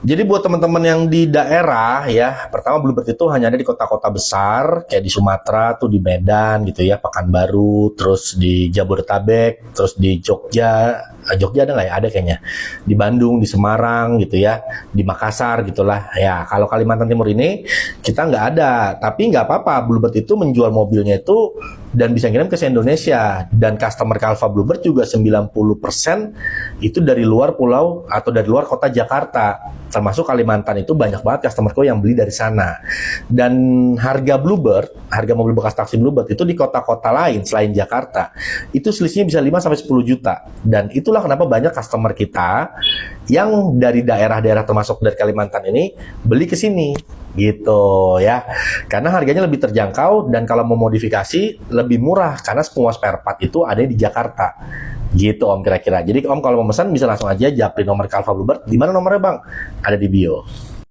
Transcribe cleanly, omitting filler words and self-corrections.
Jadi buat teman-teman yang di daerah ya, pertama Bluebird itu hanya ada di kota-kota besar, kayak di Sumatera tuh di Medan gitu ya, Pekanbaru, terus di Jabodetabek, terus di Jogja, Jogja ada nggak ya? Ada kayaknya. Di Bandung, di Semarang gitu ya, di Makassar gitulah. Ya, kalau Kalimantan Timur ini kita nggak ada, tapi nggak apa-apa. Bluebird itu menjual mobilnya itu dan bisa ngirim ke Indonesia. Dan customer Calva Bluebird juga 90% itu dari luar pulau atau dari luar kota Jakarta. Termasuk Kalimantan itu banyak banget customerku yang beli dari sana. Dan harga Bluebird, harga mobil bekas taksi Bluebird itu di kota-kota lain selain Jakarta, itu selisihnya bisa 5-10 juta. Dan itulah kenapa banyak customer kita yang dari daerah-daerah termasuk dari Kalimantan ini beli ke sini gitu ya, karena harganya lebih terjangkau dan kalau mau modifikasi lebih murah karena semua spare part itu ada di Jakarta gitu Om kira-kira. Jadi Om kalau mau pesan bisa langsung aja japri nomor Calva Bluebird. Di mana nomornya Bang? Ada di bio.